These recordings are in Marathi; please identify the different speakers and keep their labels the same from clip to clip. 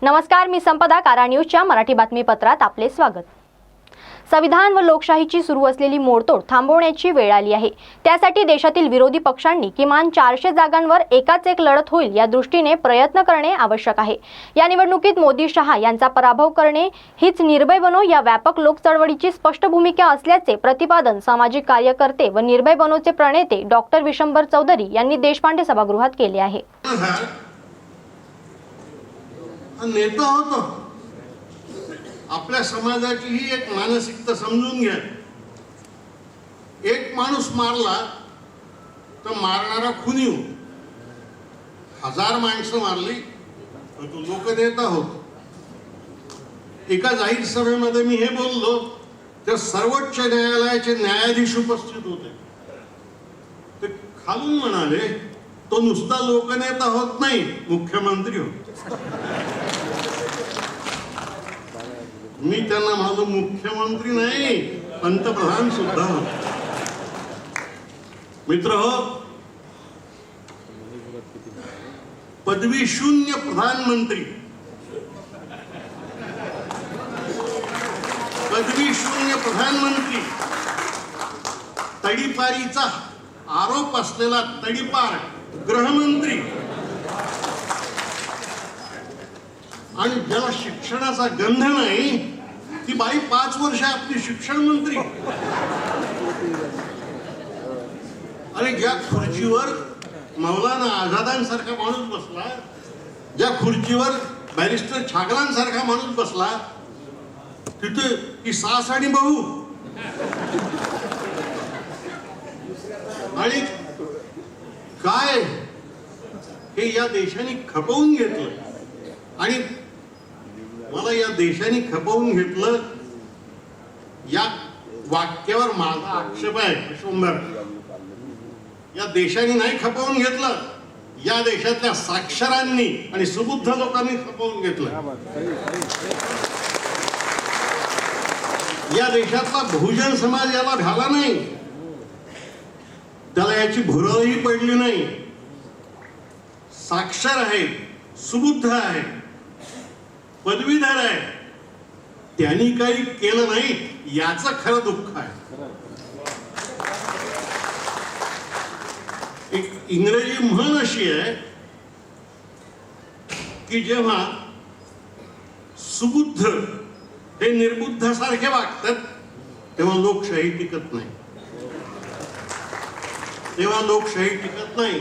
Speaker 1: नमस्कार, मी संपदा. कारा न्यूजच्या मराठी बातमीपत्रात आपले स्वागत. संविधान व लोकशाहीची सुरू असलेली मोडतोड थांबवण्याची वेळ आली आहे. त्यासाठी देशातील विरोधी पक्षांनी किमान 400 जागांवर एकाच एक लढत होईल या दृष्टीने प्रयत्न करणे आवश्यक आहे. या निवडणुकीत मोदी शहा यांचा पराभव करणे हीच निर्भय बनो या व्यापक लोक चळवळीची स्पष्ट भूमिका असल्याचे प्रतिपादन सामाजिक कार्यकर्ते व निर्भय बनोचे प्रणेते डॉक्टर विशंबर चौधरी यांनी देशपांडे सभागृहात केले आहे.
Speaker 2: नेता होतो, आपल्या समाजाची ही एक मानसिकता समजून घ्या. एक माणूस मारला तर मारणारा खुनी हो. 1000 माणसं मारली तर तो लोकनेता होतो. एका जाहीर सभेमध्ये मी हे बोललो तर सर्वोच्च न्यायालयाचे न्यायाधीश उपस्थित होते. ते खालून म्हणाले, तो नुसता लोकनेता होत नाही, मुख्यमंत्री होतो. मी त्यांना माझं मुख्यमंत्री नाही, पंतप्रधान सुद्धा होतो. मित्र हो, पदवी शून्य प्रधानमंत्री, पदवी शून्य प्रधानमंत्री, तडीपारीचा आरोप असलेला तडीपार गृहमंत्री आणि ज्याला शिक्षणाचा गंध नाही ती बाई 5 वर्ष आपली शिक्षण मंत्री. आणि ज्या खुर्चीवर मौलाना आझादांसारखा माणूस बसला, ज्या खुर्चीवर बॅरिस्टर छागलांसारखा माणूस बसला, तिथे ती सास आणि बहू. आणि काय हे या देशाने खपवून घेतलं. आणि मला या देशाने खपवून घेतलं या वाक्यावर माझा आक्षेप आहे. विश्वंभर, या देशाने नाही खपवून घेतलं, या देशातल्या साक्षरांनी आणि सुबुद्ध लोकांनी खपवून घेतलं. या देशातला बहुजन समाज याला झाला नाही, त्याला याची भुरळही पडली नाही. साक्षर आहे, सुबुद्ध आहे, पदवीधर आहे, त्यांनी काही केलं नाही याचं खरं दुःख आहे. एक इंग्रजी म्हण अशी आहे की जेव्हा सुबुद्ध हे निर्बुद्धासारखे वागतात तेव्हा लोकशाही टिकत नाही, तेव्हा लोकशाही टिकत नाही.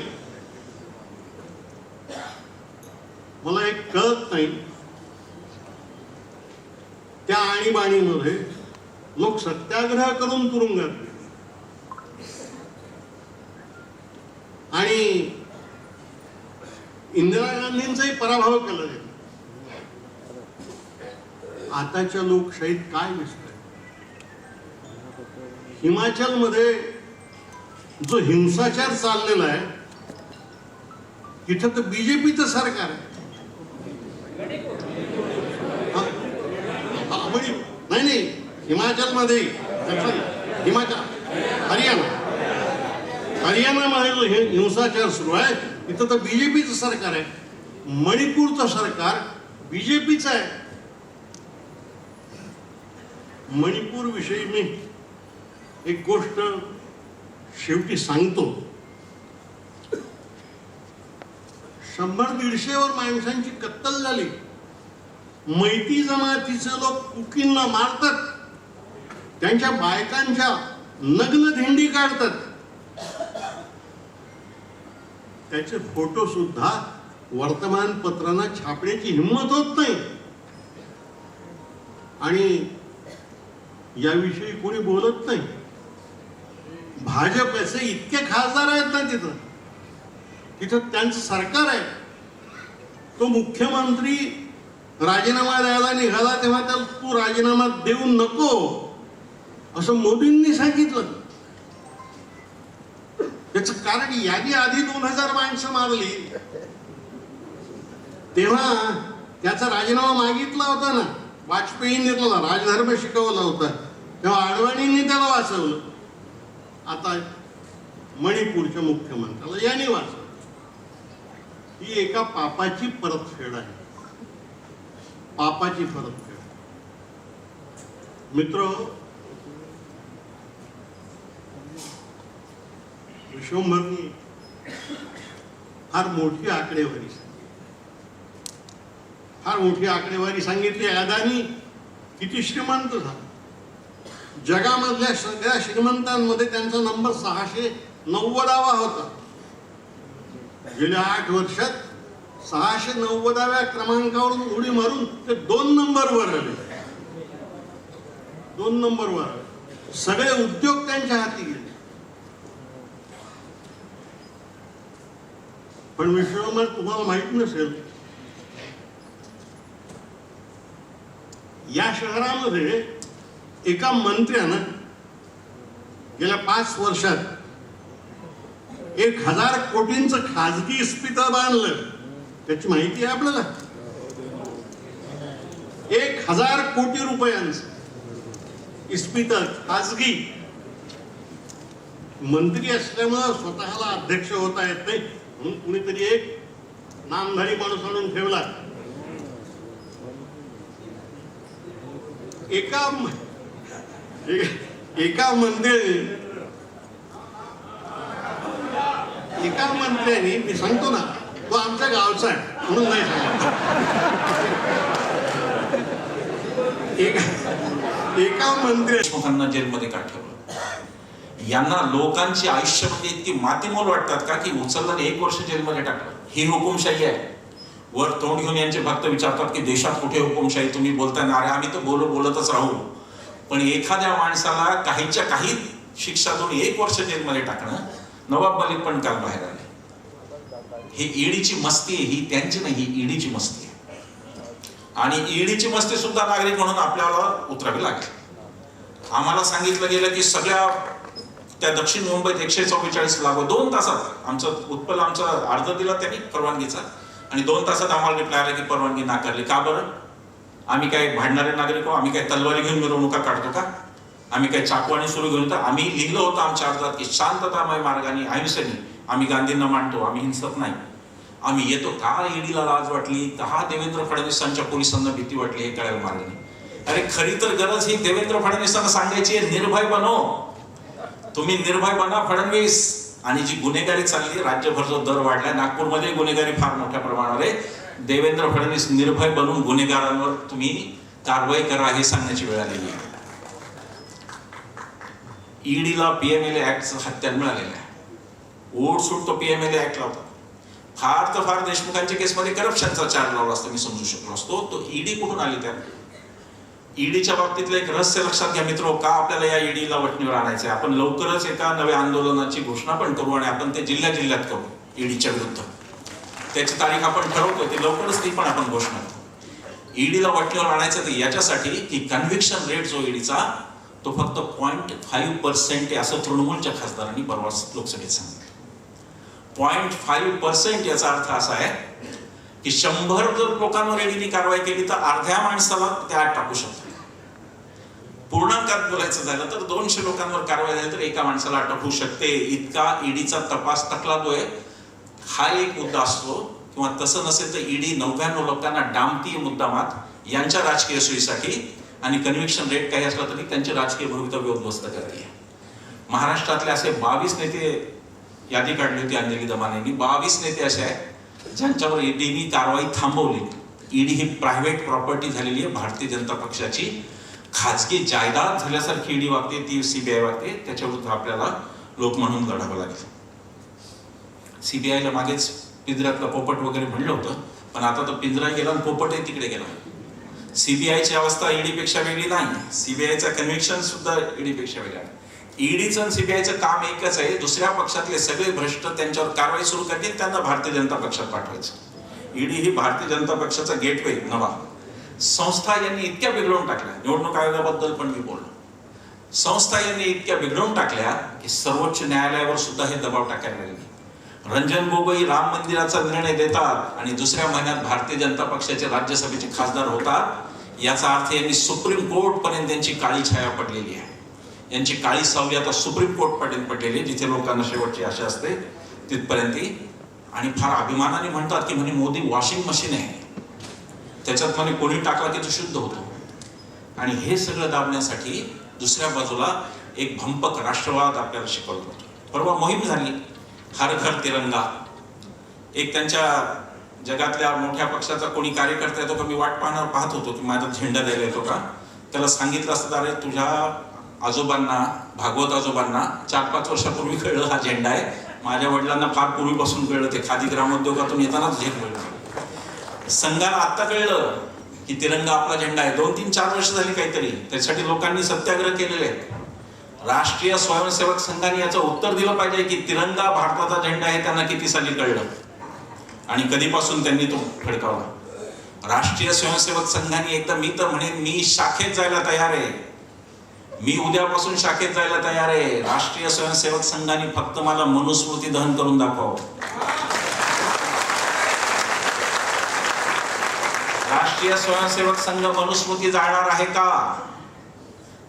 Speaker 2: मला एक कळत नाही, त्या आणीबाणीमध्ये लोक सत्याग्रह करून तुरुंगात गेले आणि इंदिरा गांधींचाही पराभव केला गेला. आताच्या लोकशाहीत काय दिसतंय? हिमाचल मध्ये जो हिंसाचार चाललेला आहे तिथं तर बीजेपीचं सरकार आहे. नाही, हिमाचल मध्ये, हरियाणामध्ये जो हिंसाचार सुरू आहे तिथं तर बीजेपीचं सरकार आहे. मणिपूरचं सरकार बीजेपीचं आहे. मणिपूर विषयी मी एक गोष्ट शेवटी सांगतो. 100-150 वर माणसांची कत्तल झाली. मैती जमातीचे लोक कुकींना मारतात, त्यांच्या बायकांच्या नग्न धिंडी काढतात, त्याचे फोटो सुद्धा वर्तमानपत्रांना छापण्याची हिंमत होत नाही. आणि याविषयी कोणी बोलत नाही. भाजपचे इतके खासदार आहेत ना तिथं त्यांचं सरकार आहे. तो मुख्यमंत्री राजीनामा द्यायला निघाला तेव्हा त्याला तू राजीनामा देऊ नको असं मोदींनी सांगितलं. त्याचं कारण यादी आधी 2000 माणसं मारली तेव्हा त्याचा राजीनामा मागितला होता ना. वाजपेयींनी त्याला राजधर्म शिकवला होता, तेव्हा अडवाणींनी त्याला वाचवलं. आता मणिपूरच्या मुख्यमंत्र्याला याने वाचवलं. ही एका पापाची परतफेड आहे. पापाची परतफेड. मित्र, विश्वंभरनी फार मोठी आकडेवारी सांगितली. अदानी किती श्रीमंत झाला. जगामधल्या सगळ्या श्रीमंतांमध्ये त्यांचा नंबर 690वा होता. गेल्या 8 वर्षात 690व्या क्रमांकावरून उडी मारून ते 2 नंबरवर आले. 2 नंबरवर आले. सगळे उद्योग त्यांच्या हाती गेले. पण विश्वंभर, तुम्हाला माहित नसेल, या शहरामध्ये एका मंत्र्यानं गेल्या 5 वर्षात 1000 कोटींचं खाजगी इस्पितळ बांधलं. त्याची माहिती आहे आपल्याला. 1000 कोटी रुपयांचं इस्पितळ खाजगी. मंत्री असल्यामुळं स्वतःला अध्यक्ष होता येत नाही म्हणून कुणीतरी एक नामधारी माणूस आणून ठेवला. एका मंत्र्याने, मी सांगतो ना, तो आमच्या गावचा आहे म्हणून नाही सांगतो. एका
Speaker 3: मंत्र्यांना जेलमध्ये का ठेवलं? यांना लोकांची आयुष्यामध्ये इतकी मातीमोल वाटतात का की उचललं 1 वर्ष जेलमध्ये टाकलं? ही हुकुमशाही आहे. वर तोंड घेऊन यांचे भक्त विचारतात की देशात कुठे हुकुमशाही? तुम्ही बोलताय ना. अरे आम्ही तर बोलतच राहू, पण एखाद्या माणसाला काहीच्या काही शिक्षा देऊन 1 वर्ष जेलमध्ये टाकणं, नवाब मलिक पण काल बाहेर आले. ही ईडीची मस्ती आहे. ही त्यांची नाही, ही ईडीची मस्ती आहे. आणि ईडीची मस्ती सुद्धा नागरिक म्हणून आपल्याला उतरावी लागेल. आम्हाला सांगितलं गेलं की सगळ्या त्या दक्षिण मुंबईत 144 लागू 2 तासात आमचं उत्पन्न अर्ज दिला त्यांनी परवानगीचा, आणि 2 तासात आम्हाला रिप्लाय आला की परवानगी नाकारली. का बरं? आम्ही काय भांडणारे नागरिक हो? आम्ही काय तलवारी घेऊन मिरवणुका काढतो का? आम्ही काय चाकवाणी सुरू घेऊन? तर आम्ही लिहिलं होतं आमच्या अर्जात की शांततामय मार्गाने, अहिंसेने आम्ही गांधींना मांडतो, आम्ही हिंसक नाही. आम्ही येतो. का ईडीला लाज वाटली? का देवेंद्र फडणवीसांच्या पोलिसांना भीती वाटली? हे कळायला मार्ग नाही. अरे खरी तर गरज ही देवेंद्र फडणवीसांना सांगायची आहे, निर्भय बनो. तुम्ही निर्भय बना फडणवीस. आणि जी गुन्हेगारी चालली, राज्यभर जो दर वाढलाय, नागपूरमध्ये गुन्हेगारी फार मोठ्या प्रमाणावर आहे. देवेंद्र फडणवीस निर्भय बनून गुन्हेगारांवर तुम्ही कारवाई करा, हे सांगण्याची वेळ आलेली आहे. ईडीला पीएमएलए ऍक्टचं हत्यार मिळालेलं आहे. ओढसूट तो पीएमएलए ऍक्ट लावतो. फार तर फार देशमुखांच्या केसमध्ये करप्शनचा चार्ज लावला असता, मी समजू शकलो असतो. तो ईडी कुठून आली? त्या ईडीच्या बाबतीतलं एक रहस्य लक्षात घ्या मित्र. का आपल्याला या ईडीला वठणीवर आणायचंय? आपण लवकरच एका नव्या आंदोलनाची घोषणा पण करू आणि आपण ते जिल्ह्यात करू ईडीच्या विरुद्ध. त्याची तारीख आपण ठरवतोय, ती लवकरच ती पण आपण घोषणा करू. ईडीला वठणीवर आणायचं ते याच्यासाठी की कन्व्हिक्शन रेट जो ईडीचा तो फक्त 0.5% आहे, असं तृणमूलच्या खासदारांनी परवा लोकसभेत सांगितलं. 0.5% याचा अर्थ असा आहे की 100 जर लोकांवर ईडीने कारवाई केली तर अर्ध्या माणसाला ते आत टाकू शकतो. पूर्णांकात बोलायचं झालं तर 200 लोकांवर कारवाई झाली तर एका माणसाला अटक होऊ शकते. इतका ईडीचा तपास तकलादोय. हा एक मुद्दा असतो. किंवा तसं नसेल तर ईडी 99 लोकांना डांबती मुद्दामात यांच्या राजकीय सोयीसाठी, आणि कन्व्हिक्शन रेट काही असला तरी त्यांचे राजकीय भवितव्य उद्ध्वस्त करते. महाराष्ट्रातले असे 22 नेते, यादी काढली होती अंजली दमानेंनी, 22 नेते असे आहेत ज्यांच्यावर ईडीने कारवाई थांबवली. ईडी ही प्रायव्हेट प्रॉपर्टी झालेली आहे भारतीय जनता पक्षाची. खाजगी जायदाद झाल्यासारखी ईडी वागते, ती सीबीआय वागते. त्याच्या विरुद्ध आपल्याला लोक म्हणून लढावं लागेल. सीबीआयला मागेच पिंजऱ्यातला पोपट वगैरे म्हणलं होतं, पण आता तर पिंजरा गेला आणि पोपटही तिकडे गेला. सीबीआयची अवस्था ईडीपेक्षा वेगळी नाही. सीबीआयचा कन्व्हिक्शन सुद्धा ईडीपेक्षा वेगळा आहे. ईडीचं आणि सीबीआयचं काम एकच आहे, दुसऱ्या पक्षातले सगळे भ्रष्ट त्यांच्यावर कारवाई सुरू करतील, त्यांना भारतीय जनता पक्षात पाठवायचं. ईडी ही भारतीय जनता पक्षाचा गेटवे नवा. संस्था यांनी इतक्या बिघडवून टाकल्या, निवडणूक आयोगाबद्दल पण मी बोललो, संस्था यांनी इतक्या बिघडवून टाकल्या की सर्वोच्च न्यायालयावर सुद्धा हे दबाव टाकायला लागले. रंजन गोगोई राम मंदिराचा निर्णय देतात आणि दुसऱ्या महिन्यात भारतीय जनता पक्षाचे राज्यसभेचे खासदार होतात. याचा अर्थ यांनी सुप्रीम कोर्ट पर्यंत त्यांची काळी छाया पडलेली आहे. यांची काळी सावली आता सुप्रीम कोर्ट पर्यंत पडलेली, जिथे लोकांना शेवटची आशा असते तिथपर्यंत. आणि फार अभिमानाने म्हणतात की म्हणे मोदी वॉशिंग मशीन आहे. त्याच्यात म्हणे कोणी टाकला की तो शुद्ध होतो. आणि हे सगळं दाबण्यासाठी दुसऱ्या बाजूला एक भंपक राष्ट्रवाद आपल्याला शिकवला जातो. परवा मोहीम झाली हर घर तिरंगा. एक त्यांच्या जगातल्या मोठ्या पक्षाचा कोणी कार्यकर्ता येतो का, मी वाट पाहत होतो की माझा झेंडा द्यायला येतो का. त्याला सांगितलं असतं, अरे तुझ्या आजोबांना, भागवत आजोबांना 4-5 वर्षापूर्वी कळलं हा झेंडा आहे. माझ्या वडिलांना फार पूर्वीपासून कळलं, ते खादी ग्रामोद्योगातून येतानाच झेंडा कळलं. संघाला आत्ता कळलं की तिरंगा आपला झेंडा आहे. 2-3-4 वर्ष झाली काहीतरी. त्यासाठी लोकांनी सत्याग्रह केलेले आहेत. राष्ट्रीय स्वयंसेवक संघाने याचं उत्तर दिलं पाहिजे की तिरंगा भारताचा झेंडा आहे त्यांना किती साली कळलं आणि कधीपासून त्यांनी तो फडकावला. राष्ट्रीय स्वयंसेवक संघाने एकदा, मी तर म्हणेन मी शाखेत जायला तयार आहे, मी उद्यापासून शाखेत जायला तयार आहे. राष्ट्रीय स्वयंसेवक संघाने फक्त मला मनुस्मृती दहन करून दाखवावं. राष्ट्रीय स्वयंसेवक संघ मनुस्मृती जाणार आहे का?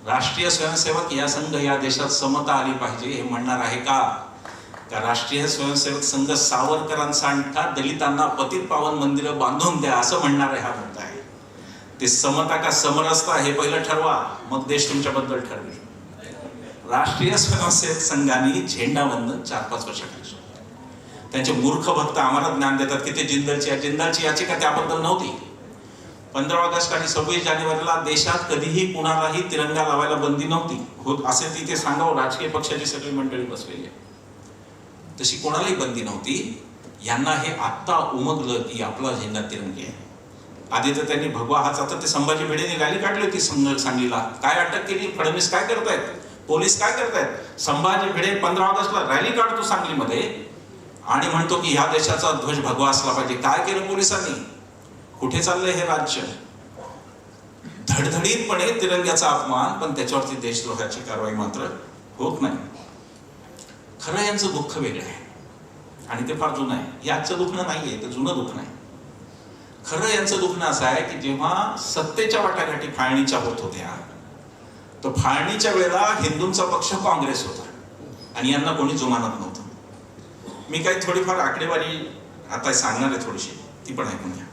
Speaker 3: राष्ट्रीय स्वयंसेवक या संघ या देशात समता आली पाहिजे हे म्हणणार आहे का? का राष्ट्रीय स्वयंसेवक संघ सावरकरांचा अंगठा दलितांना पतित पावन मंदिरं बांधून द्या असं म्हणणार आहे? हा मुद्दा आहे. ते समता का समरसता हे पहिलं ठरवा, मग देश तुमच्याबद्दल ठरवेल. राष्ट्रीय स्वयंसेवक संघाने झेंडावंदन 4-5 वर्ष केलं. त्यांचे मूर्ख भक्त आम्हाला ज्ञान देतात की ते जिंदालची याचिका त्याबद्दल नव्हती. 15 ऑगस्ट आणि 26 जानेवारीला देशात कधीही कुणालाही तिरंगा लावायला बंदी नव्हती होत असे तिथे सांगावं. राजकीय पक्षाची सगळी मंडळी बसलेली आहे, तशी कोणालाही बंदी नव्हती. यांना हे आत्ता उमगलं की आपला झेंडा तिरंगी आहे. आधी तर त्यांनी भगवा हात, आता ते संभाजी भिडेने रॅली काढली होती सांगलीला. काय अटक केली? फडणवीस काय करतायत, पोलीस काय करतायत? संभाजी भिडे 15 ऑगस्टला रॅली काढतो सांगलीमध्ये आणि म्हणतो की ह्या देशाचा ध्वज भगवा असला पाहिजे. काय केलं पोलिसांनी? कुठे चाललंय हे राज्य? धडधडीतपणे तिरंग्याचा अपमान, पण त्याच्यावरती देशद्रोहाची कारवाई मात्र होत नाही. खरं यांचं दुःख वेगळं आहे आणि ते फार जुनं आहे. हे आजचं दुखणं नाहीये, ते जुनं दुखणं आहे. खरं यांचं दुखणं असं आहे की जेव्हा सत्तेच्या वाटाघाटी फाळणीच्या होत होत्या, तर फाळणीच्या वेळेला हिंदूंचा पक्ष काँग्रेस होता आणि यांना कोणी जुमानत नव्हतं. मी काही थोडीफार आकडेवारी आता सांगणार आहे थोडीशी, ती पण ऐकून घ्या.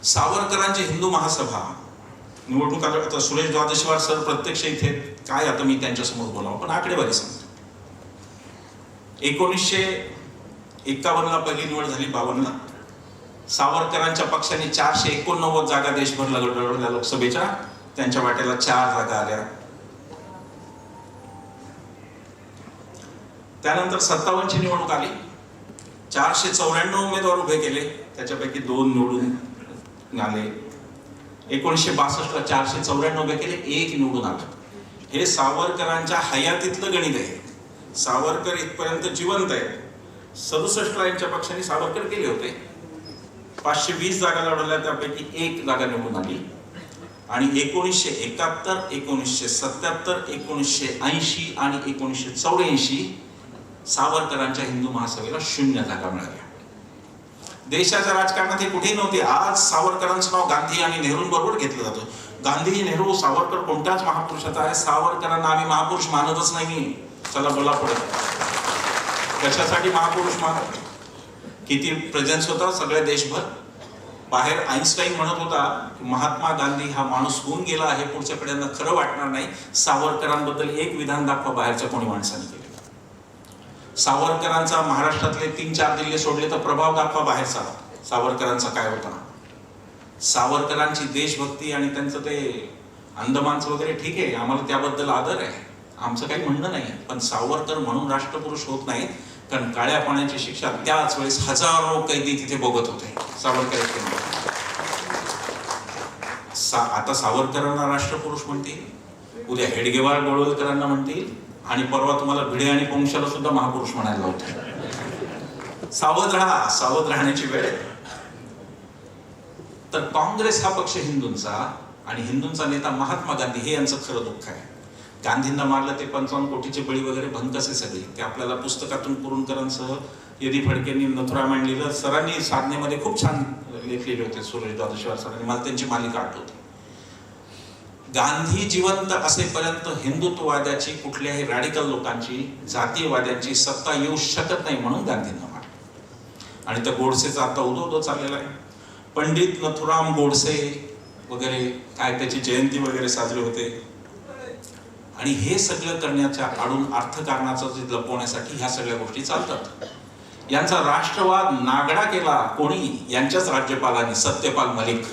Speaker 3: सावरकरांची हिंदू महासभा निवडणूक आता सुरेश द्वादशीवार सर प्रत्यक्ष इथे काय, आता मी त्यांच्यासमोर बोलावं, पण आकडेवारी सांगतो. 1951ला पहिली निवड झाली, 52ला सावरकरांच्या पक्षाने 489 जागा देशभर लढवल्या लोकसभेच्या. त्यांच्या वाट्याला 4 जागा आल्या. त्यानंतर 57ची निवडणूक आली, 494 उमेदवार उभे केले, त्याच्यापैकी 2 निवडून आले. 1962ला 494 उभे केले, 1 निवडून आलं. हे सावरकरांच्या हयातीतलं गणित आहे. सावरकर इथपर्यंत जिवंत आहे. 67ला यांच्या पक्षाने सावरकर केले होते. 520 जागा लढवल्या, त्यापैकी 1 जागा निवडून आली. आणि 1971, 1977, 1980 आणि 1984 सावरकरांच्या हिंदू महासभेला 0 जागा मिळाल्या. देशाच्या राजकारणात हे कुठेही नव्हते. आज सावरकरांचं नाव गांधी आणि नेहरूंबरोबर घेतलं जातं. गांधी, नेहरू, सावरकर कोणत्याच महापुरुषाचा आहे. सावरकरांना आम्ही महापुरुष मानतच नाही. चला बोला पुढे. कशासाठी महापुरुष मानत? किती प्रेझेन्स होता सगळ्या देशभर. बाहेर आईन्स्टाईन म्हणत होता की महात्मा गांधी हा माणूस होऊन गेला आहे, पुढच्या पिढ्यांना खरं वाटणार नाही. सावरकरांबद्दल एक विधान दाखवा बाहेरच्या कोणी माणसाने केलं. सावरकरांचा महाराष्ट्रातले 3-4 जिल्हे सोडले तर प्रभाव दाखवा बाहेरचा सावरकरांचा काय होता. सावरकरांची देशभक्ती आणि त्यांचं ते अंदमानचं वगैरे ठीक आहे, आम्हाला त्याबद्दल आदर आहे, आमचं काही म्हणणं नाही. पण सावरकर म्हणून राष्ट्रपुरुष होत नाहीत, कारण काळ्या पाण्याची शिक्षा त्याच वेळेस हजारो कैदी तिथे भोगत होते. सावरकर आता सावरकरांना राष्ट्रपुरुष म्हणतील, उद्या हेडगेवार गोळवलकरांना म्हणतील आणि परवा तुम्हाला भिडे आणि पोंक्षाला सुद्धा महापुरुष म्हणायला होते. सावध राहा, सावध राहण्याची वेळ आहे. तर काँग्रेस हा पक्ष हिंदूंचा आणि हिंदूंचा नेता महात्मा गांधी हे यांचं खरं दुःख आहे. गांधींना मारलं ते 55 कोटीचे बळी वगैरे भंकसे सगळे, ते आपल्याला पुस्तकातून कुरुंदकरांसह यदी फडकेंनी नथुरामायण लिहिलं. सरांनी साधनेमध्ये खूप छान लेख लिहिले होते, सुरेश द्वादशीवार सरांनी. मला त्यांची मालिका आठवते. गांधी जिवंत असेपर्यंत हिंदुत्ववाद्याची, कुठल्याही रॅडिकल लोकांची, जातीयवाद्यांची सत्ता येऊ शकत नाही म्हणून गांधींना मारलं. आणि त्या गोडसेचा आता उदो चाललेला आहे. पंडित नथुराम गोडसे वगैरे काय त्याची जयंती वगैरे साजरी होते. आणि हे सगळं करण्याच्या आडून अर्थकारणाचं जे लपवण्यासाठी ह्या सगळ्या गोष्टी चालतात. यांचा राष्ट्रवाद नागडा केला कोणी? यांच्याच राज्यपालांनी, सत्यपाल मलिक.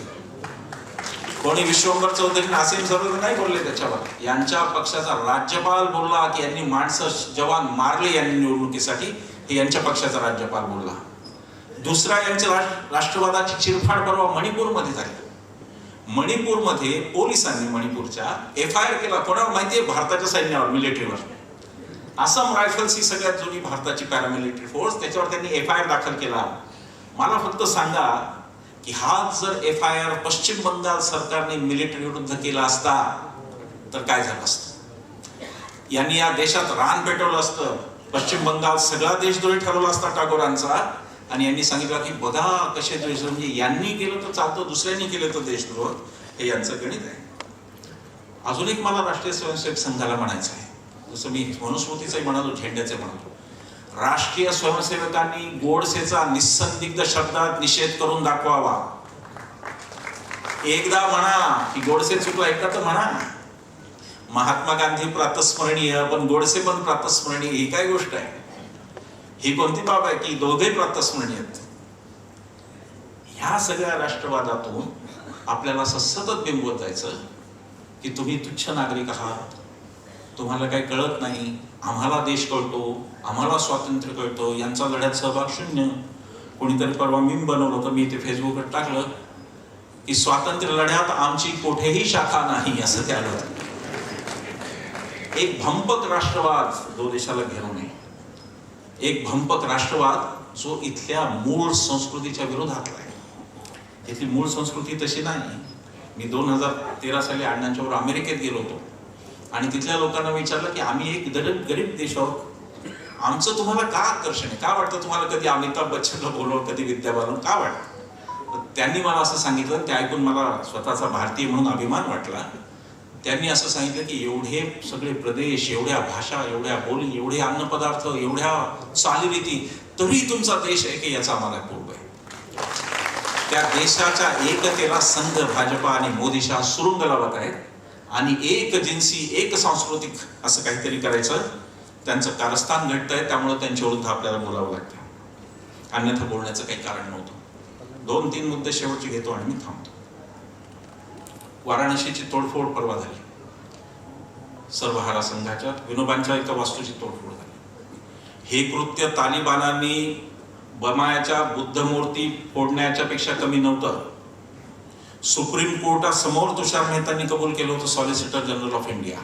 Speaker 3: कोणी विश्वंभर चौधरी, नासिम सरोदे नाही बोलले त्याच्यावर. यांच्या पक्षाचा राज्यपाल बोलला की यांनी माणसं जवान मारले यांनी निवडणुकीसाठी, हे यांच्या पक्षाचा राज्यपाल बोलला. दुसरा यांच्या राष्ट्रवादाची चिरफाड परवा मणिपूरमध्ये झाली. मणिपूरमध्ये पोलिसांनी मणिपूरच्या FIR केला. कोणावर माहितीये? भारताच्या सैन्यावर, मिलिटरीवर. आसाम रायफल्स ही सगळ्यात जुनी भारताची पॅरामिलिटरी फोर्स, त्याच्यावर त्यांनी FIR दाखल केला. मला फक्त सांगा की हा जर FIR पश्चिम बंगाल सरकारने मिलिटरी विरुद्ध केला असता तर काय झालं असतं? यांनी या देशात रान पेटवलं असतं. पश्चिम बंगाल सगळा देशद्रोही ठरवला असता टागोरांचा. आणि यांनी सांगितलं की बघा कसे द्वेष, म्हणजे यांनी केलं तर चालतं, दुसऱ्यांनी केलं तर देशद्रोह. हे यांचं गणित आहे. अजून एक मला राष्ट्रीय स्वयंसेवक संघाला म्हणायचं आहे, जसं मी मनुस्मृतीचंही म्हणालो, झेंड्याचे म्हणालो. राष्ट्रीय स्वयंसेवकांनी गोडसेचा निसंदिग्ध शब्दात निषेध करून दाखवावा. एकदा म्हणा की गोडसे चुकला, एकदा तर म्हणा. महात्मा गांधी प्रातस्मरणीय पण गोडसे पण प्रातस्मरणीय, ही काय गोष्ट आहे? ही कोणती बाब आहे की दोघे प्रातस्मरणीय आहेत? ह्या सगळ्या राष्ट्रवादातून आपल्याला असं सतत बिंबवत जायचं की तुम्ही तुच्छ नागरिक आहात, तुम्हाला काही कळत नाही, आम्हाला देश कळतो, आम्हाला स्वातंत्र्य कळतो, यांचा लढ्यात सहभाग शून्य. कोणीतरी परवा मीम बनवलं होतं, मी ते फेसबुकवर टाकलं की स्वातंत्र्य लढ्यात आमची कोठेही शाखा नाही, असं ते आलं होतं. एक भंपक राष्ट्रवाद जो देशाला घेऊन आहे, एक भंपक राष्ट्रवाद जो इथल्या मूळ संस्कृतीच्या विरोधात आहे. इथली मूळ संस्कृती तशी नाही. मी 2013 साली अण्णांच्यावर अमेरिकेत गेलो होतो आणि तिथल्या लोकांना विचारलं की आम्ही एक गरीब देश आहोत, आमचं तुम्हाला का आकर्षण आहे? का वाटतं तुम्हाला? कधी अमिताभ बच्चनला बोलवलं, कधी विद्या बालन, का वाटतं? त्यांनी मला असं सांगितलं, ते ऐकून मला स्वतःचा भारतीय म्हणून अभिमान वाटला. त्यांनी असं सांगितलं की एवढे सगळे प्रदेश, एवढ्या भाषा, एवढ्या बोली, एवढे अन्नपदार्थ, एवढ्या चालीरीती, तरी तुमचा देश आहे की याचा आम्हाला पूर्व आहे. त्या देशाच्या एकतेला संघ, भाजपा आणि मोदी शहा सुरुंग लावत आहेत आणि एक जिन्सी, एक सांस्कृतिक असं काहीतरी करायचं त्यांचं कारस्थान घडतंय. त्यामुळे त्यांच्या विरुद्ध आपल्याला बोलावं लागतं, अन्यथा बोलण्याचं काही कारण नव्हतं. 2-3 मुद्दे शेवटचे घेतो आणि मी थांबतो. वाराणसीची तोडफोड परवा झाली, सर्वहारा संघाच्या विनोबांच्या एका वास्तूची तोडफोड झाली. हे कृत्य तालिबानांनी बमायाच्या बुद्ध मूर्ती फोडण्याच्या पेक्षा कमी नव्हतं. सुप्रीम कोर्टासमोर तुषार मेहतांनी कबूल केलं होतं, solicitor general of India.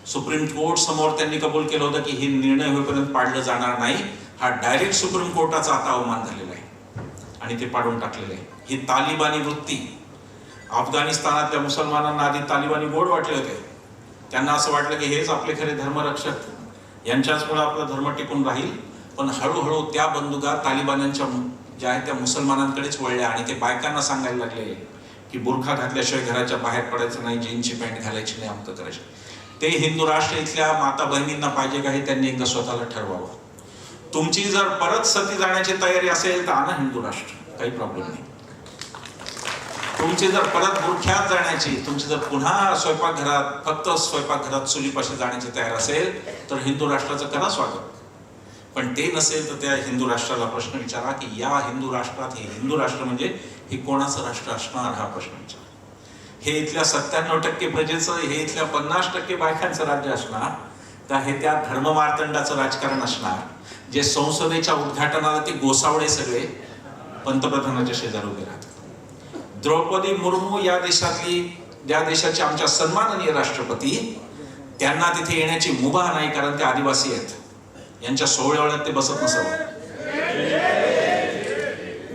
Speaker 3: Supreme court समोर त्यांनी कबूल केलं होतं की हे निर्णय होईपर्यंत पाडलं जाणार नाही. हा डायरेक्ट सुप्रीम कोर्टाचा आता अवमान झालेला आहे आणि ते पाडून टाकलेलं आहे. ही तालिबानी वृत्ती. अफगाणिस्तानातल्या मुसलमानांना आधी तालिबानी गोड वाटले होते. त्यांना असं वाटलं की हेच आपले खरे धर्मरक्षक, यांच्याचमुळे आपला धर्म टिकून राहील. पण हळूहळू त्या बंदुका तालिबान्यांच्या ज्या आहेत त्या मुसलमानांकडेच वळल्या आणि ते बायकांना सांगायला लागले की बुरखा घातल्याशिवाय घराच्या बाहेर पडायचं नाही, जीन्सची पॅन्ट घालायची नाही, अमकं करायचं. ते हिंदू राष्ट्र इथल्या माता बहिणींना पाहिजे का हे त्यांनी एकदा स्वतःला ठरवावं. तुमची जर परत सती जाण्याची तयारी असेल तर आणा हिंदू राष्ट्र, काही प्रॉब्लेम नाही. तुमची जर परत बुरख्यात जाण्याची, तुमची जर पुन्हा स्वयंपाकघरात, फक्त स्वयंपाकघरात चुलीपाशी जाण्याची तयार असेल तर हिंदू राष्ट्राचं करा स्वागत. पण ते नसेल तर त्या हिंदू राष्ट्राला प्रश्न विचारा की या हिंदू राष्ट्रात, हे हिंदू राष्ट्र म्हणजे हे कोणाचं राष्ट्र असणार, हा प्रश्न विचारा. हे इथल्या 97% प्रजेचं, हे इथल्या 50% बायकांचं राज्य असणार का हे त्या धर्ममार्तंडाचं राजकारण असणार जे संसदेच्या उद्घाटनाला ते गोसावळे सगळे पंतप्रधानाच्या शेजारी उभे राहतात. द्रौपदी मुर्मू या देशातली, ज्या देशाचे आमच्या सन्माननीय राष्ट्रपती, त्यांना तिथे येण्याची मुभा नाही कारण ते आदिवासी आहेत. यांच्या सोहळ्यात ते बसत नसावं.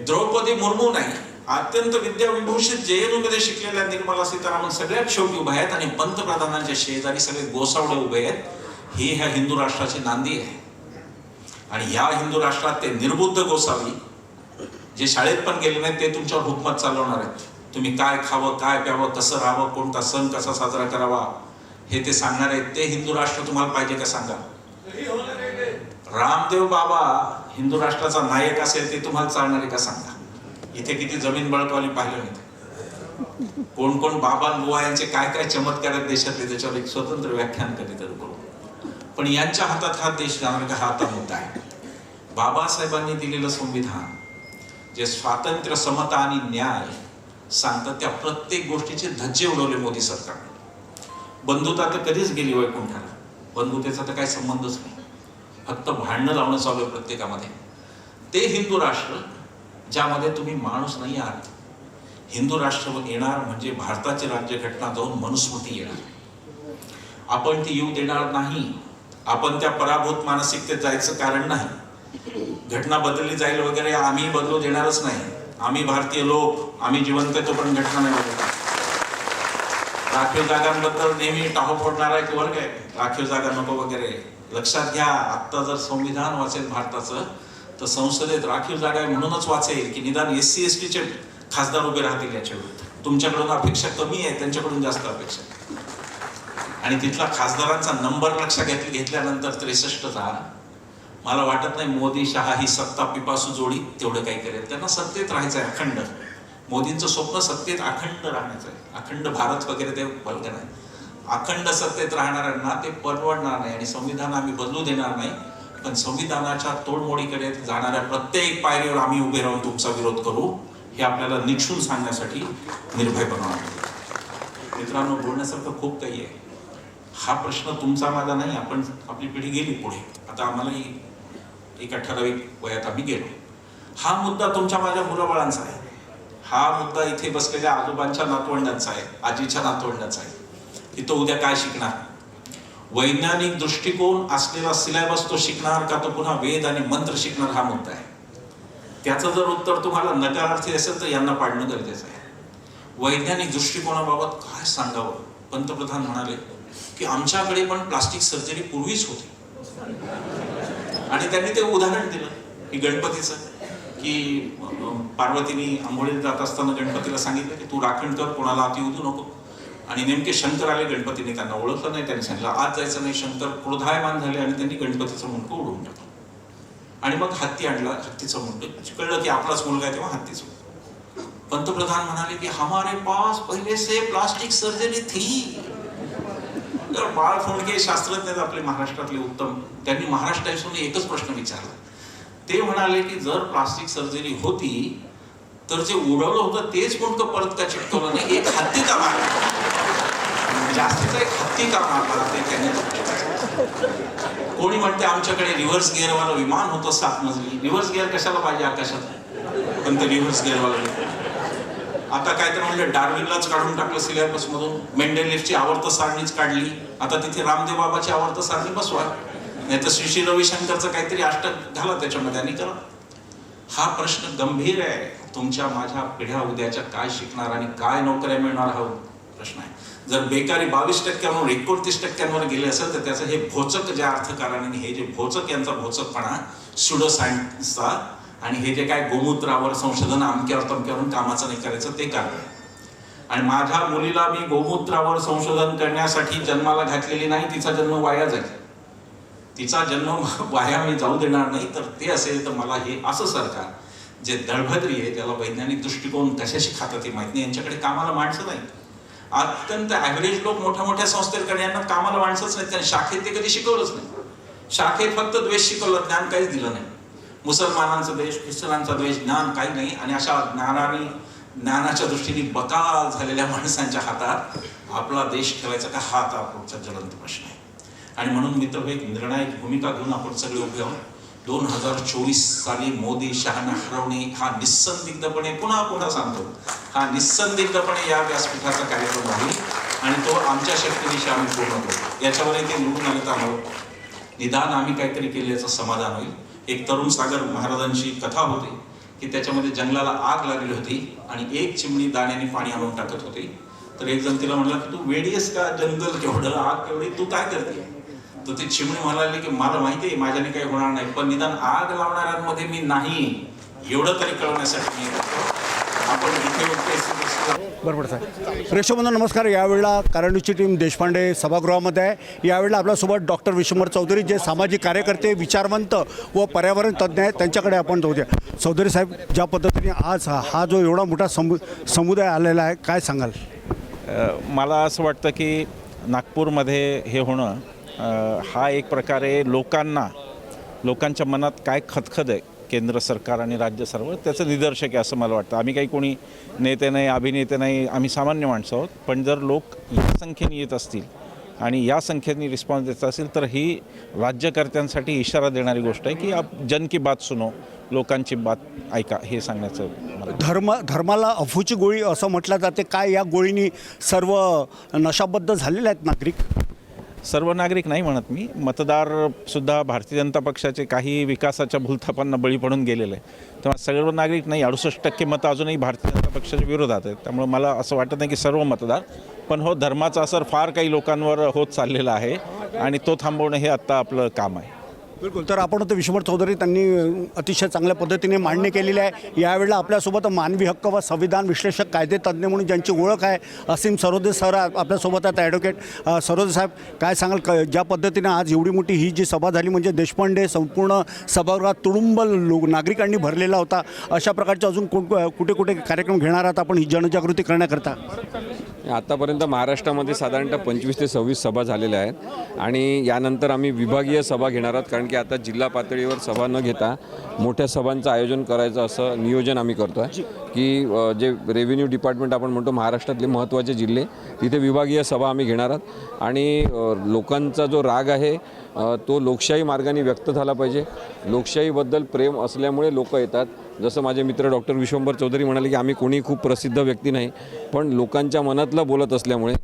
Speaker 3: द्रौपदी मुर्मू नाही, अत्यंत विद्याविभूषित JNU मध्ये शिकलेल्या निर्मला सीतारामन सगळ्यात शेवटी उभ्या आहेत आणि पंतप्रधानांच्या शेजारी सगळे गोसावळे उभे आहेत. ही ह्या हिंदू राष्ट्राची नांदी आहे. आणि ह्या हिंदू राष्ट्रात ते निर्बुद्ध गोसावी जे शाळेत पण गेले नाहीत ते तुमच्यावर हुकूमत चालवणार आहेत. तुम्ही काय खावं, काय प्यावं, कसं राहावं, कोणता सण कसा साजरा करावा हे ते सांगणार आहेत. ते हिंदू राष्ट्र तुम्हाला पाहिजे का सांगा. रामदेव बाबा हिंदू राष्ट्राचा नायक असेल ते तुम्हाला चालणार आहे का सांगा. इथे किती जमीन बळकवली पाहिलं नाही. कोण कोण बाबा बुवा यांचे काय काय चमत्कार आहेत देशातले, त्याच्यावर एक स्वतंत्र व्याख्यान कधीतरी करू. पण यांच्या हातात हा देश जाणार का, हा आता मुद्दा आहे. बाबासाहेबांनी दिलेलं संविधान जे स्वातंत्र्य, समता आणि न्याय सांगतात, त्या प्रत्येक गोष्टीचे धज्जे उडवले मोदी सरकारने. बंधुता तर कधीच गेली वैकुंठाला, बंधुतेचा तर काही संबंधच नाही, फक्त भांडणं लावणं चालू आहे प्रत्येकामध्ये. ते हिंदू राष्ट्र ज्यामध्ये तुम्ही माणूस नाही आहात. हिंदू राष्ट्र येणार म्हणजे भारताची राज्यघटना जाऊन मनुस्मृती येणार. आपण ती येऊ देणार नाही. आपण त्या पराभूत मानसिकतेत जायचं कारण नाही. घटना बदलली जाईल वगैरे आम्ही बदलू देणारच नाही. आम्ही भारतीय लोक, आम्ही जिवंत तोपर्यंत घटना नाही बदलणार. राखीव जागांबद्दल नेहमी टाहो फोडणारा एक वर्ग आहे, राखीव जागा नको वगैरे. लक्षात घ्या, आत्ता जर संविधान वाचेल भारताचं तर संसदेत राखीव जागा आहे म्हणूनच वाचेल की निदान SC ST चे खासदार उभे राहतील याच्या विरुद्ध. तुमच्याकडून अपेक्षा कमी आहे, त्यांच्याकडून जास्त अपेक्षा. आणि तिथला खासदारांचा नंबर लक्षात घेतल्यानंतर 63चा मला वाटत नाही मोदी शहा ही सत्ता पिपासू जोडी तेवढं काही करेल. त्यांना सत्तेत राहायचं आहे अखंड. मोदींचं स्वप्न सत्तेत अखंड राहण्याचं आहे. अखंड भारत वगैरे ते बोलते नाही. अखंड सत्तेत राहणाऱ्यांना ते परवडणार नाही आणि संविधान आम्ही बदलू देणार नाही. पण संविधानाच्या तोडमोडीकडे जाणाऱ्या प्रत्येक पायरीवर आम्ही उभे राहून तुमचा विरोध करू, हे आपल्याला निक्षून सांगण्यासाठी निर्भय बनवणार. मित्रांनो, बोलण्यासारखं खूप काही आहे. हा प्रश्न तुमचा माझा नाही. आपण आपली पिढी गेली पुढे, आता आम्हालाही एका ठराविक वयात आम्ही गेलो. हा मुद्दा तुमच्या माझ्या मुलाबाळांचा आहे. हा मुद्दा इथे बसलेल्या आजोबांच्या नातवंडांचा आहे, आजीच्या नातवंडांचा आहे. की तो उद्या काय शिकणार, वैज्ञानिक दृष्टिकोन असलेला सिलेबस तो शिकणार का, तो पुन्हा वेद आणि मंत्र शिकणार, हा मुद्दा आहे. त्याचं जर उत्तर तुम्हाला नकारार्थी असेल तर यांना पाडणं गरजेचं आहे. वैज्ञानिक दृष्टिकोनाबाबत काय सांगावं. पंतप्रधान म्हणाले की आमच्याकडे पण प्लास्टिक सर्जरी पूर्वीच होती. आणि त्यांनी ते उदाहरण दिलं की गणपतीचं, की पार्वतीने आंघोळीला जात असताना गणपतीला सांगितलं की तू राखण कर, कोणाला आत येऊ देऊ नको. आणि नेमके शंकर आले, गणपतीने त्यांना ओळखलं नाही. त्यांनी सांगितलं आत जायचं नाही. शंकर क्रोधायमान झाले आणि त्यांनी गणपतीचं मुंडकं उडवून टाकलं. आणि मग हत्ती आणला, हत्तीचं मुंडकं. कळलं की आपलाच मुलगा आहे तेव्हा हत्तीचं. पंतप्रधान म्हणाले की हमारे पास पहिले से प्लास्टिक सर्जरी थी. तर बाळ फोंडके शास्त्रज्ञ आपले महाराष्ट्रातले उत्तम, त्यांनी महाराष्ट्रातून एकच प्रश्न विचारला. ते म्हणाले की जर प्लास्टिक सर्जरी होती तर जे उडवलं होतं तेच मुंडकं परत का चिटकवलं नाही, एक हत्ती का मारला, जास्तीचा एक हत्ती का मारला, ते त्यांनी. कोणी म्हणते आमच्याकडे रिव्हर्स गिअरवालं विमान होतं 7 मजली. रिव्हर्स गिअर कशाला पाहिजे आकाशात, पण ते रिव्हर्स गिअरवालं. आता काय तर म्हणलं डार्विनलाच काढून टाकलं सिलेबस मधून, मेंडेलिफची आवर्त सारणीच काढली. आता तिथे रामदेव बाबाची आवर्त सारणी बसवा, नाही तर श्री श्री रविशंकरचं काहीतरी अष्टक घाला त्याच्यामध्ये आणि करा. हा प्रश्न गंभीर आहे. तुमच्या माझ्या पिढ्या उद्याच्या काय शिकणार आणि काय नोकऱ्या मिळणार हा प्रश्न आहे. जर बेकारी 22% 29% गेले असेल तर त्याचं हे भोचक ज्या अर्थकाराने, हे जे भोचक यांचा भोचकपणा सुडो सायन्सचा, आणि हे जे काय गोमूत्रावर संशोधन अमक्यावर तमक्यावरून कामाचं नाही करायचं ते कारण. आणि माझ्या मुलीला मी गोमूत्रावर संशोधन करण्यासाठी जन्माला घातलेली नाही. तिचा जन्म वाया जाईल. तिचा जन्म वाया मी जाऊ देणार नाही. तर ते असेल तर मला हे असं सरकार जे दळभद्री आहे, ज्याला वैज्ञानिक दृष्टिकोन कशाशी खातं ते माहित नाही, यांच्याकडे कामाला माणसं नाही. अत्यंत ॲव्हरेज लोक मोठ्या मोठ्या संस्थेकडे, यांना कामाला माणसंच नाही. त्यांनी शाखेत ते कधी शिकवलंच नाही. शाखेत फक्त द्वेष शिकवलं, ज्ञान काहीच दिलं नाही. मुसलमानांचा द्वेष, ख्रिश्चनांचा द्वेष, ज्ञान काही नाही. आणि अशा ज्ञानाच्या दृष्टीने बकाल झालेल्या माणसांच्या हातात आपला देश ठेवायचा का, हा आता पुढचा ज्वलंत प्रश्न आहे. आणि म्हणून मित्र एक निर्णायक भूमिका घेऊन आपण सगळे उभे आहोत. 2024 साली मोदी शहांना हरवणे हा निस्संदिग्धपणे, पुन्हा पुन्हा सांगतो, हा निस्संदिग्धपणे या व्यासपीठाचा कार्यक्रम आहे. आणि तो आमच्या शक्तीनिशी आम्ही पूर्ण करू. याच्यावरही ते निवडून आले तर आम्हाला निदान आम्ही काहीतरी केल्याचं समाधान होईल. एक तरुण सागर महाराजांची कथा होती की त्याच्यामध्ये जंगलाला आग लागली होती आणि एक चिमणी दाण्याने पाणी आणून टाकत होती. तर एक जण तिला म्हणला की तू वेडी आहेस का, जंगल केवढं, आग केवढी, तू काय करते. तर ती चिमणी म्हणाली की मला माहिती आहे माझ्याने काही होणार नाही, पण निदान आग लावणाऱ्यांमध्ये मी नाही, एवढं तरी कळवण्यासाठी मी आपण इथे उपस्थित असलेला
Speaker 4: बरोबर साहेब. प्रेक्षकांनो नमस्कार. यावेळेला कारंडूची टीम देशपांडे सभागृहामध्ये आहे. यावेळेला आपल्यासोबत डॉक्टर विश्वंभर चौधरी जे सामाजिक कार्यकर्ते, विचारवंत व पर्यावरण तज्ज्ञ आहेत, त्यांच्याकडे आपण जाऊया. चौधरी साहेब, ज्या पद्धतीने आज हा जो एवढा मोठा समुदाय आलेला आहे, काय सांगाल?
Speaker 5: मला असं वाटतं की नागपूरमध्ये हे होणं हा एक प्रकारे लोकांच्या मनात काय खदखद आहे केंद्र सरकार आणि राज्य सरकार त्याचं निदर्शक आहे असं मला वाटतं. आम्ही काही कोणी नेते नाही, अभिनेते नाही, आम्ही सामान्य माणसं आहोत. पण जर लोक या संख्येने येत असतील आणि या संख्येने रिस्पॉन्स देत असेल तर ही राज्यकर्त्यांसाठी इशारा देणारी गोष्ट आहे की आप जन की बात सुनो, लोकांची बात ऐका, हे सांगण्याचं मला.
Speaker 4: धर्माला अफूची गोळी असं म्हटलं जाते. काय या गोळीनी सर्व नशाबद्ध झालेले आहेत नागरिक?
Speaker 5: सर्व नागरिक नाही म्हणत मी. मतदारसुद्धा भारतीय जनता पक्षाचे काही विकासाच्या भूलथापांना बळी पडून गेलेले आहे. तेव्हा सर्व नागरिक नाही, 68% मतं अजूनही भारतीय जनता पक्षाच्या विरोधात आहेत. त्यामुळे मला असं वाटत नाही की सर्व मतदार, पण हो, धर्माचा असर फार काही लोकांवर होत चाललेला आहे आणि तो थांबवणं हे आत्ता आपलं काम आहे.
Speaker 4: बिलकुल. तर आपण होतो विश्वंभर चौधरी, त्यांनी अतिशय चांगल्या पद्धतीने मांडणी केलेली आहे. यावेळेला आपल्यासोबत मानवी हक्क व संविधान विश्लेषक, कायदे तज्ज्ञ म्हणून ज्यांची ओळख आहे, असीम सरोदे सर आपल्यासोबत आहेत. ॲडव्होकेट सरोदे साहेब, काय सांगाल? ज्या पद्धतीने आज एवढी मोठी ही जी सभा झाली, म्हणजे देशपांडे संपूर्ण सभागृहात तुडुंब नागरिकांनी भरलेला होता. अशा प्रकारचे अजून कुठे कुठे कार्यक्रम घेणार आहात आपण ही जनजागृती करण्याकरता?
Speaker 6: आतापर्यंत महाराष्ट्रामध्ये साधारणतः 25 ते 26 सभा झालेल्या आहेत आणि यानंतर आम्ही विभागीय सभा घेणार आहोत. कारण की आता जिल्हा पातळीवर सभा न घेता मोठ्या सभांचं आयोजन करायचं असं नियोजन आम्ही करतो आहे की जे रेव्हेन्यू डिपार्टमेंट आपण म्हणतो, महाराष्ट्रातले महत्त्वाचे जिल्हे, तिथे विभागीय सभा आम्ही घेणार आहोत. आणि लोकांचा जो राग आहे तो लोकशाही मार्गाने व्यक्त झाला पाहिजे. लोकशाहीबद्दल प्रेम असल्यामुळे लोक येतात. जसं माझे मित्र डॉक्टर विश्वंभर चौधरी म्हणाले की आम्ही कोणी खूप प्रसिद्ध व्यक्ती नाही, पण लोकांच्या मनातलं बोलत असल्यामुळे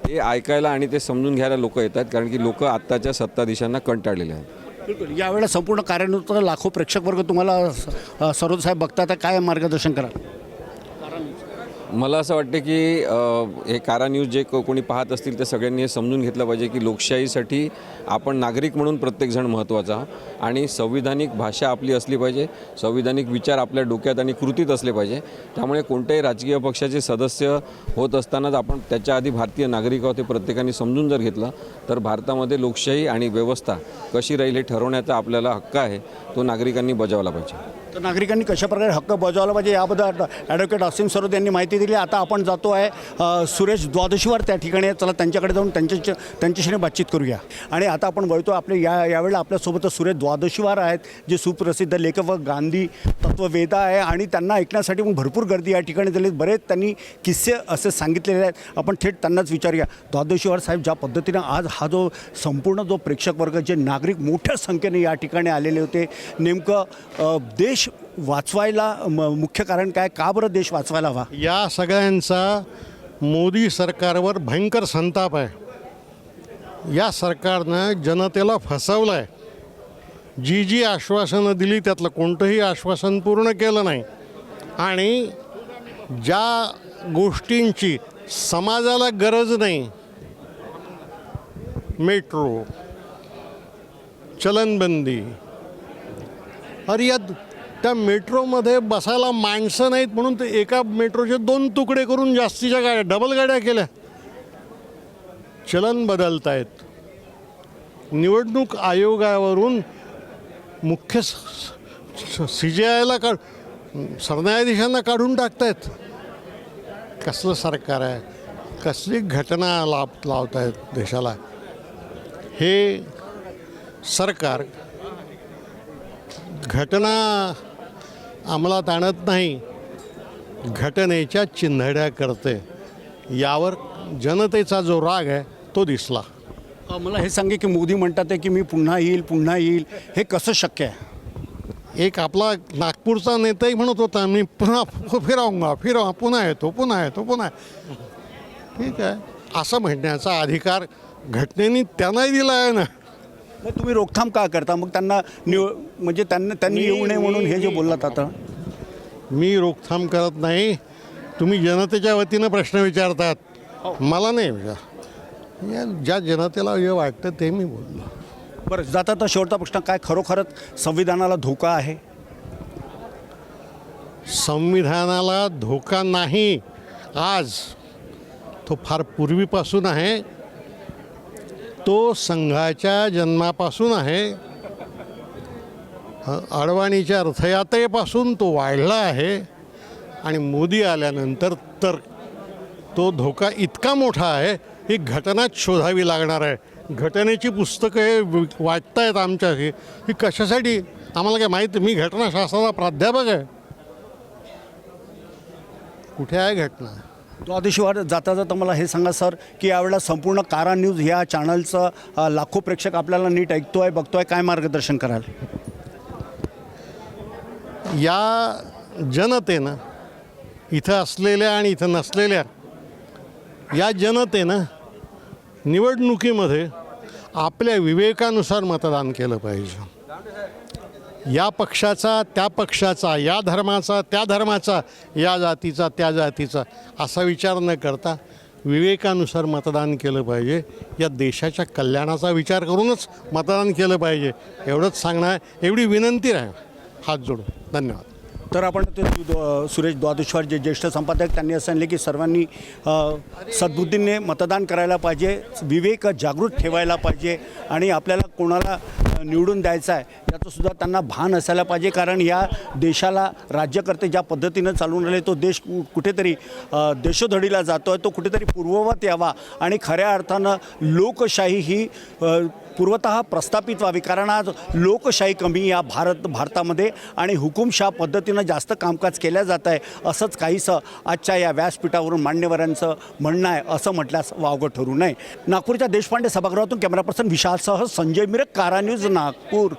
Speaker 6: ते ऐकायला आणि ते समजून घ्यायला लोक येतात. कारण की लोक आत्ताच्या सत्ताधीशांना कंटाळलेले आहेत.
Speaker 4: बिलकुल. यावेळेला संपूर्ण कार्यान्वित लाखो प्रेक्षक वर्ग तुम्हाला सरोदे साहेब बघतात, काय मार्गदर्शन कराल?
Speaker 6: मला असं वाटतं की हे कारा न्यूज जे कोणी पाहत असतील ते सगळ्यांनी हे समजून घेतलं पाहिजे की लोकशाहीसाठी आपण नागरिक म्हणून प्रत्येकजण महत्त्वाचा आणि संविधानिक भाषा आपली असली पाहिजे, संविधानिक विचार आपल्या डोक्यात आणि कृतीत असले पाहिजे. त्यामुळे कोणत्याही राजकीय पक्षाचे सदस्य होत असतानाच आपण त्याच्या आधी भारतीय नागरिक आहोत हे प्रत्येकाने समजून जर घेतलं तर भारतामध्ये लोकशाही आणि व्यवस्था कशी राहील हे ठरवण्याचा आपल्याला हक्क आहे, तो नागरिकांनी बजावला पाहिजे.
Speaker 4: तर नागरिकांनी कशाप्रकारे हक्क बजावला पाहिजे याबद्दल ॲडव्होकेट असीम सरोदे यांनी माहिती दिली. आता आपण जातो आहे सुरेश द्वादशीवार त्या ठिकाणी. चला त्यांच्याकडे जाऊन त्यांच्याशी बातचीत करूया. आणि आता आपण वळतो आपले यावेळेला आपल्यासोबत सुरेश द्वादशीवार आहेत, जे सुप्रसिद्ध लेखक व गांधी तत्ववेदा आहे आणि त्यांना ऐकण्यासाठी पण भरपूर गर्दी या ठिकाणी झाली. बरेच त्यांनी किस्से असे सांगितलेले आहेत. आपण थेट त्यांनाच विचारूया. द्वादशीवार साहेब, ज्या पद्धतीनं आज हा जो संपूर्ण जो प्रेक्षक वर्ग, जे नागरिक मोठ्या संख्येने या ठिकाणी आलेले होते, नेमकं देश वाचवायला मुख्य कारण काय? का बरं देश वाचवायला हवा?
Speaker 2: या सगळ्यांचा मोदी सरकारवर भयंकर संताप आहे. या सरकारनं जनतेला फसवलं आहे. जी आश्वासनं दिली त्यातलं कोणतंही आश्वासन पूर्ण केलं नाही आणि ज्या गोष्टींची समाजाला गरज नाही, मेट्रो, चलनबंदी, अरे या त्या मेट्रोमध्ये बसायला माणसं नाहीत म्हणून ते एका मेट्रोचे 2 तुकडे करून जास्तीच्या गाड्या, डबल गाड्या केल्या. चलन बदलतायत. निवडणूक आयोगावरून मुख्य CJIला सरन्यायाधीशांना काढून टाकतायत. कसलं सरकार आहे? कसली घटना लावतायत देशाला? हे सरकार घटना अंमलात आणत नाही, घटनेच्या चिन्हड्या करते. यावर जनतेचा जो राग आहे तो दिसला.
Speaker 4: मला हे सांगे की मोदी म्हणतात की मी पुन्हा येईल, हे कसं शक्य आहे?
Speaker 2: एक आपला नागपूरचा नेताही म्हणत होता, मी पुन्हा पुन्हा येतो. ठीक आहे, असं म्हणण्याचा अधिकार घटनेने त्यांनाही दिला आहे ना.
Speaker 4: मग तुम्ही रोकथाम का करता? मग त्यांना म्हणजे त्यांनी येऊ नये म्हणून हे जे बोललात आता?
Speaker 2: मी रोकथाम करत नाही. तुम्ही जनतेच्या वतीनं प्रश्न विचारतात, मला नाही विचार. ज्या जनतेला जे वाटतं ते मी बोललो.
Speaker 4: बरं, जाता तर शेवटचा प्रश्न, काय खरोखरच संविधानाला धोका आहे?
Speaker 2: संविधानाला धोका नाही आज, तो फार पूर्वीपासून आहे, तो संघाच्या जन्मापासून आहे, अडवाणीच्या रथयात्रेपासून तो वाढला आहे आणि मोदी आल्यानंतर तर तो धोका इतका मोठा आहे ही घटनाच शोधावी लागणार आहे. घटनेची पुस्तकं हे वाटत आहेत आमच्या ही कशासाठी आम्हाला काय माहीत. मी घटनाशास्त्राचा प्राध्यापक आहे. कुठे आहे घटना?
Speaker 4: द्वादशीवर जाता जाता मला हे सांगा सर की यावेळेला संपूर्ण कारा न्यूज ह्या चॅनलचं लाखो प्रेक्षक आपल्याला नीट ऐकतोय बघतोय, काय मार्गदर्शन कराल?
Speaker 2: या जनतेनं, इथं असलेल्या आणि इथं नसलेल्या या जनतेनं निवडणुकीमध्ये आपल्या विवेकानुसार मतदान केलं पाहिजे. या पक्षाचा त्या पक्षाचा, या धर्माचा त्या धर्माचा, या जातीचा त्या जातीचा असा विचार न करता विवेकानुसार मतदान केलं पाहिजे. या देशाच्या कल्याणाचा विचार करूनच मतदान केलं पाहिजे एवढंच सांगणं आहे, एवढी विनंती आहे. हात जोडून धन्यवाद.
Speaker 4: तर आपण ते सुरेश द्वादशीवर जे ज्येष्ठ संपादक त्यांनी असं सांगितले की सर्वांनी सद्बुद्धीने मतदान करायला पाहिजे, विवेक जागृत ठेवायला पाहिजे आणि आपल्याला कोणाला निवडून द्यायचं आहे याचंसुद्धा त्यांना भान असायला पाहिजे. कारण या देशाला राज्यकर्ते ज्या पद्धतीनं चालून राहिले तो देश कुठेतरी देशोधडीला जातो आहे, तो कुठेतरी पूर्ववत यावा आणि खऱ्या अर्थानं लोकशाही ही पूर्वतः प्रस्थापित व्हावी. कारण आज लोकशाही कमी या भारतामध्ये आणि हुकुमशाह पद्धतीनं जास्त कामकाज केलं जात आहे असंच काहीसं आजच्या या व्यासपीठावरून मान्यवरांचं म्हणणं आहे असं म्हटल्यास वावगं ठरू नये. नागपूरच्या देशपांडे सभागृहातून कॅमेरा पर्सन विशालसह संजय मिरक, कारा न्यूज, नागपूर.